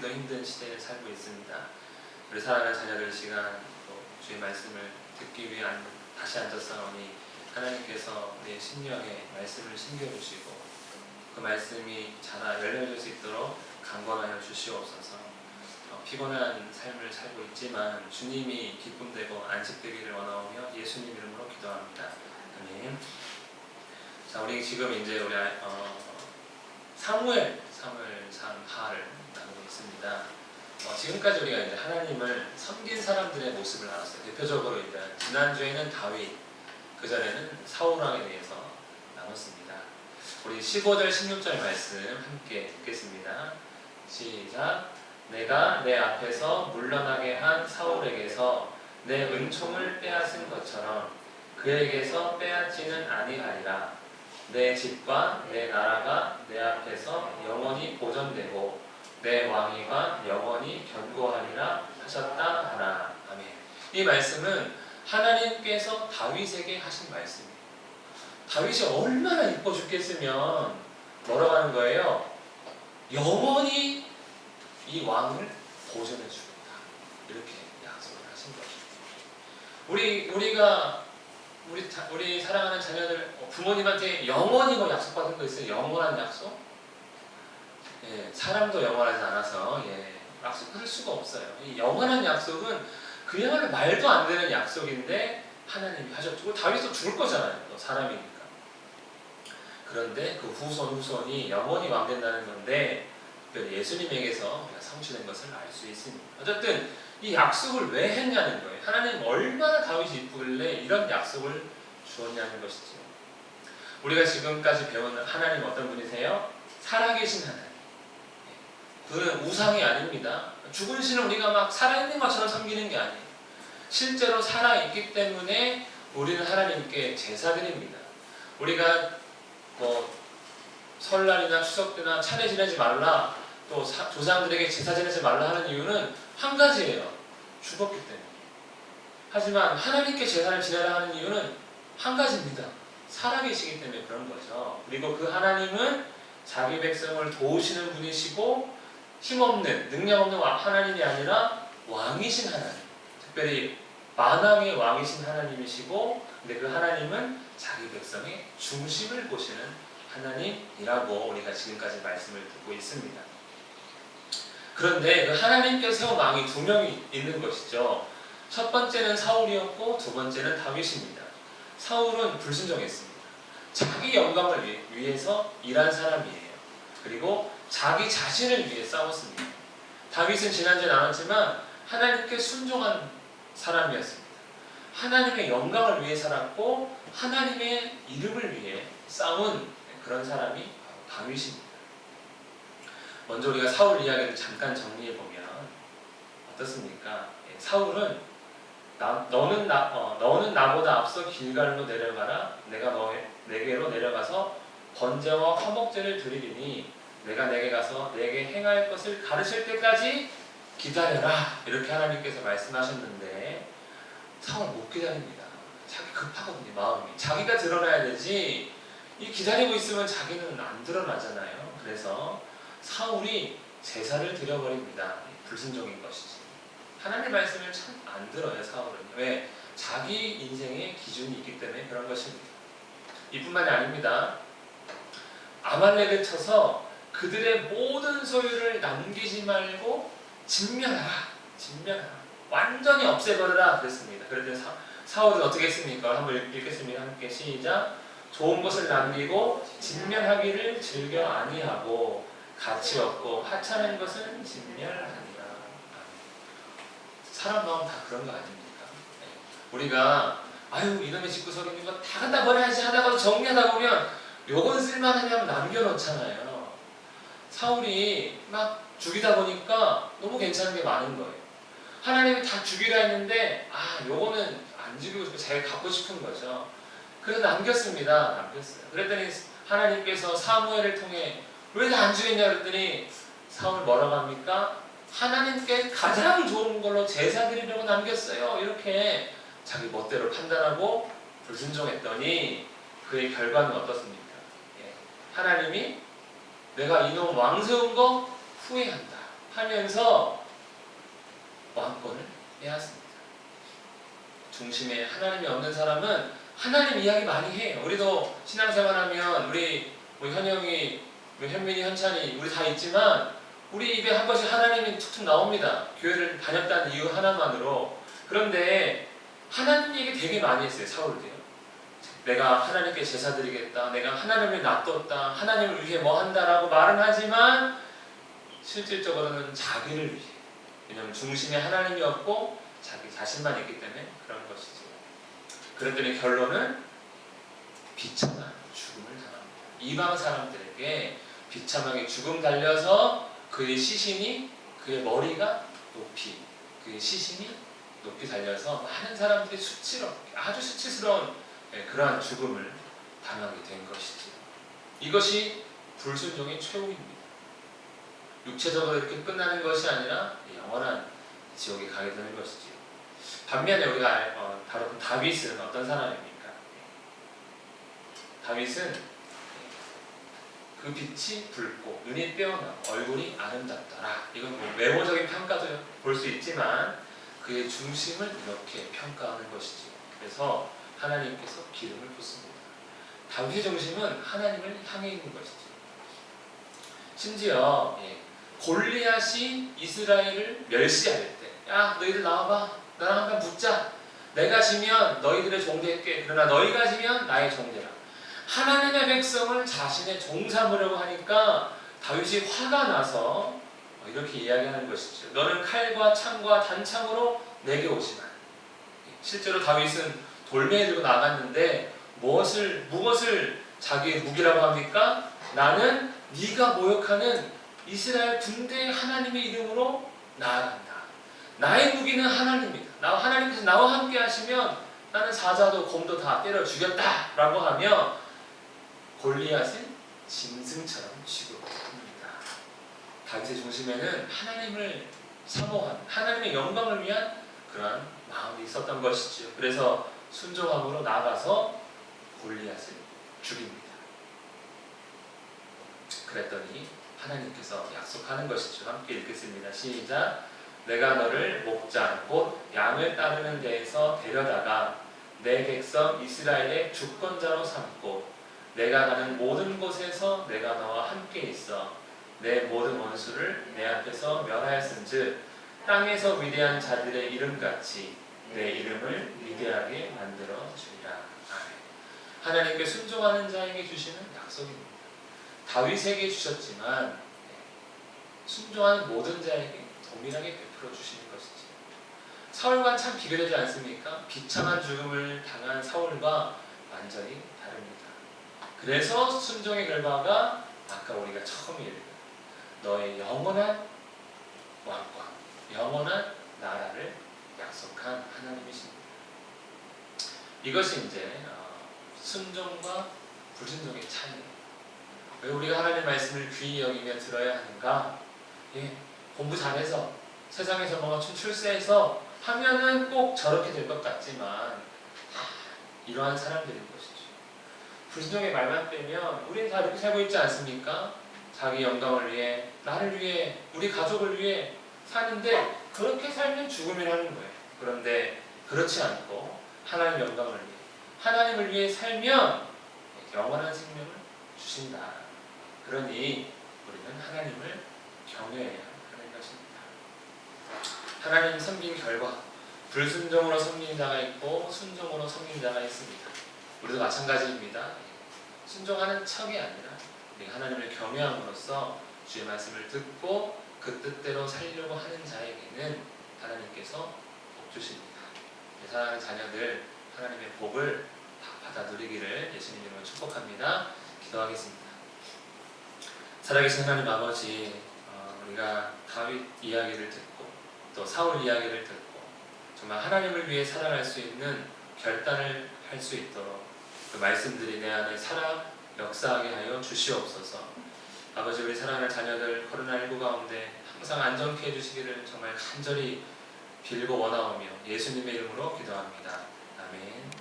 듣기도 힘든 시대에 살고 있습니다. 우리 사랑하는 자녀들 시간 또 주의 말씀을 듣기 위해 다시 앉았사오니 하나님께서 우리의 심령에 말씀을 심겨주시고 그 말씀이 자라 열려질 수 있도록 강권하여 주시옵소서. 피곤한 삶을 살고 있지만 주님이 기쁨되고 안식되기를 원하오며 예수님 이름으로 기도합니다. 아멘. 자, 우리 지금 이제 우리 사무엘상 하를 나누고 있습니다. 지금까지 우리가 이제 하나님을 섬긴 사람들의 모습을 알았어요. 대표적으로 이제 지난주에는 다윗, 그 전에는 사울 왕에 대해서 나눴습니다. 우리 15절, 16절 말씀 함께 읽겠습니다. 시작. 내가 내 앞에서 물러나게 한 사울에게서 내 은총을 빼앗은 것처럼 그에게서 빼앗지는 아니하리라. 내 집과 내 나라가 내 앞에서 영원히 보존되고 내 왕위가 영원히 견고하리라 하셨다 하나. 아멘. 이 말씀은 하나님께서 다윗에게 하신 말씀이에요. 다윗이 얼마나 이뻐 죽겠으면 뭐라고 하는 거예요? 영원히 이 왕을 보존해 주겠다. 이렇게 약속을 하신 거죠. 우리 사랑하는 자녀들 부모님한테 영원히 뭐 약속받은 거 있어요? 영원한 약속? 예, 사람도 영원하지 않아서 약속할 수가 없어요. 이 영원한 약속은 그야말로 말도 안 되는 약속인데 하나님이 하셨고 다윗도 죽을 거잖아요. 또 사람이니까. 그런데 그 후손이 영원히 왕 된다는 건데 예수님에게서 성취된 것을 알 수 있습니다. 어쨌든 이 약속을 왜 했냐는 거예요. 하나님 얼마나 다윗이 이쁘길래 이런 약속을 주었냐는 것이죠. 우리가 지금까지 배운 하나님 어떤 분이세요? 살아계신 하나님. 그는 우상이 아닙니다. 죽은 신을 우리가 막 살아있는 것처럼 섬기는 게 아니에요. 실제로 살아있기 때문에 우리는 하나님께 제사드립니다. 우리가 설날이나 추석 때나 차례 지내지 말라, 또 조상들에게 제사 지내지 말라 하는 이유는 한 가지예요. 죽었기 때문에. 하지만 하나님께 제사를 지내라 하는 이유는 한 가지입니다. 살아계시기 때문에 그런 거죠. 그리고 그 하나님은 자기 백성을 도우시는 분이시고 힘없는, 능력 없는 하나님이 아니라 왕이신 하나님. 특별히 만왕의 왕이신 하나님이시고, 근데 그 하나님은 자기 백성의 중심을 보시는 하나님이라고 우리가 지금까지 말씀을 듣고 있습니다. 그런데 그 하나님께서 세운 왕이 두 명이 있는 것이죠. 첫 번째는 사울이었고 두 번째는 다윗입니다. 사울은 불순종했습니다. 자기 영광을 위해서 일한 사람이에요. 그리고 자기 자신을 위해 싸웠습니다. 다윗은 지난주에 나눴지만 하나님께 순종한 사람이었습니다. 하나님의 영광을 위해 살았고 하나님의 이름을 위해 싸운 그런 사람이 바로 다윗입니다. 먼저 우리가 사울 이야기를 잠깐 정리해보면 어떻습니까? 사울은 너는 나보다 앞서 길갈로 내려가라. 내가 내게로 내려가서 번제와 화목제를 드리리니 내가 내게 가서 내게 행할 것을 가르칠 때까지 기다려라. 이렇게 하나님께서 말씀하셨는데 사울 못 기다립니다. 자기 급하거든요. 마음이. 자기가 드러나야 되지 이 기다리고 있으면 자기는 안 드러나잖아요. 그래서 사울이 제사를 드려버립니다. 불순종인 것이지. 하나님 말씀을 참 안 들어요. 사울은. 왜? 자기 인생의 기준이 있기 때문에 그런 것입니다. 이뿐만이 아닙니다. 아말렉을 쳐서 그들의 모든 소유를 남기지 말고 진멸하라. 완전히 없애버려라 그랬습니다. 그랬더니 사울은 어떻게 했습니까? 한번 읽겠습니다. 함께 시작. 좋은 것을 남기고 진멸하기를 즐겨 아니하고 가치 없고 하찮은 것은 진멸하니라. 사람 마음 다 그런 거 아닙니까? 우리가 이놈의 집구석에 있는 거 다 갖다 버려야지 하다가 정리하다 보면 요건 쓸만하면 남겨놓잖아요. 사울이 막 죽이다 보니까 너무 괜찮은 게 많은 거예요. 하나님이 다 죽이라 했는데 요거는 안 죽이고 싶고 자기가 갖고 싶은 거죠. 그래서 남겼습니다. 그랬더니 하나님께서 사무엘을 통해 왜 다 안 죽였냐 그랬더니 사울 뭐라고 합니까? 하나님께 가장 좋은 걸로 제사 드리려고 남겼어요. 이렇게 자기 멋대로 판단하고 불순종했더니 그의 결과는 어떻습니까? 하나님이 내가 이놈 왕 세운 거 후회한다. 하면서 왕권을 빼앗습니다. 중심에 하나님이 없는 사람은 하나님 이야기 많이 해요. 우리도 신앙생활하면 우리 뭐 현영이, 뭐 현민이, 현찬이 우리 다 있지만 우리 입에 한 번씩 하나님이 툭툭 나옵니다. 교회를 다녔다는 이유 하나만으로. 그런데 하나님 얘기 되게 많이 했어요. 사울도요. 내가 하나님께 제사 드리겠다. 내가 하나님을 놔뒀다. 하나님을 위해 뭐 한다라고 말은 하지만 실질적으로는 자기를 위해. 왜냐하면 중심에 하나님이 없고 자기 자신만 있기 때문에 그런 것이죠. 그랬더니 결론은 비참한 죽음을 당합니다. 이방 사람들에게 비참하게 죽음 달려서 그의 시신이, 그의 머리가 높이, 그의 시신이 높이 달려서 많은 사람들이 아주 수치스러운 그러한 죽음을 당하게 된 것이죠. 이것이 불순종의 최후입니다. 육체적으로 이렇게 끝나는 것이 아니라 영원한 지옥에 가게 되는 것이지요. 반면에 우리가 바로 다윗은 어떤 사람입니까? 다윗은 그 빛이 붉고 눈이 빼어나고 얼굴이 아름답더라. 이건 뭐 외모적인 평가도 볼 수 있지만 그의 중심을 이렇게 평가하는 것이지요. 그래서 하나님께서 기름을 붓습니다. 다윗의 중심은 하나님을 향해 있는 것이죠. 심지어 골리앗이 이스라엘을 멸시할 때, 야 너희들 나와봐, 나랑 한번 붙자. 내가 지면 너희들의 종될게. 그러나 너희가 지면 나의 종되라. 하나님의 백성을 자신의 종 삼으려고 하니까 다윗이 화가 나서 이렇게 이야기하는 것이죠. 너는 칼과 창과 단창으로 내게 오지만. 실제로 다윗은 돌멩이 들고 나갔는데 무엇을 자기의 무기라고 합니까? 나는 네가 모욕하는 이스라엘 군대의 하나님의 이름으로 나아간다. 나의 무기는 하나님이다. 하나님께서 나와 함께 하시면 나는 사자도 곰도 다 때려 죽였다 라고 하며 골리앗은 짐승처럼 취급합니다. 다윗의 중심에는 하나님을 사모한, 하나님의 영광을 위한 그러한 마음이 있었던 것이죠. 그래서 순종함으로 나아가서 골리앗을 죽입니다. 그랬더니 하나님께서 약속하는 것이죠. 함께 읽겠습니다. 시작. 내가 너를 목장 곧 양을 따르는 데에서 데려다가 내 백성 이스라엘의 주권자로 삼고 내가 가는 모든 곳에서 내가 너와 함께 있어 내 모든 원수를 내 앞에서 멸하였은즉 땅에서 위대한 자들의 이름같이 내 이름을 위대하게 만들어 주리라. 하나님께 순종하는 자에게 주시는 약속입니다. 다윗에게 주셨지만 순종하는 모든 자에게 동일하게 베풀어 주시는 것이지. 사울과 참 비교되지 않습니까? 비참한 죽음을 당한 사울과 완전히 다릅니다. 그래서 순종의 결과가 아까 우리가 처음 읽은 너의 영원한 왕권, 영원한 나라를 약속한 하나님이십니다. 이것이 이제 순종과 불순종의 차이예요. 왜 우리가 하나님의 말씀을 귀히 여기며 들어야 하는가? 공부 잘해서 세상에서 뭔가 출세해서 하면은 꼭 저렇게 될 것 같지만 이러한 사람들인 것이죠. 불순종의 말만 빼면 우리는 다 이렇게 살고 있지 않습니까? 자기 영광을 위해, 나를 위해, 우리 가족을 위해 사는데 그렇게 살면 죽음이라는 거예요. 그런데 그렇지 않고 하나님 영광을 위해, 하나님을 위해 살면 영원한 생명을 주신다. 그러니 우리는 하나님을 경외해야 하는 것입니다. 하나님 섬긴 결과 불순종으로 섬긴 자가 있고 순종으로 섬긴 자가 있습니다. 우리도 마찬가지입니다. 순종하는 척이 아니라 하나님을 경외함으로써 주의 말씀을 듣고 그 뜻대로 살려고 하는 자에게는 하나님께서 복 주십니다. 사랑하는 자녀들, 하나님의 복을 다 받아 누리기를 예수님 이름으로 축복합니다. 기도하겠습니다. 살아계신 하나님 아버지, 우리가 다윗 이야기를 듣고 또 사울 이야기를 듣고 정말 하나님을 위해 살아갈 수 있는 결단을 할 수 있도록 그 말씀들이 내 안에 살아 역사하게 하여 주시옵소서. 아버지, 우리 사랑하는 자녀들 코로나19 가운데 항상 안전케 해주시기를 정말 간절히 빌고 원하오며 예수님의 이름으로 기도합니다. 아멘.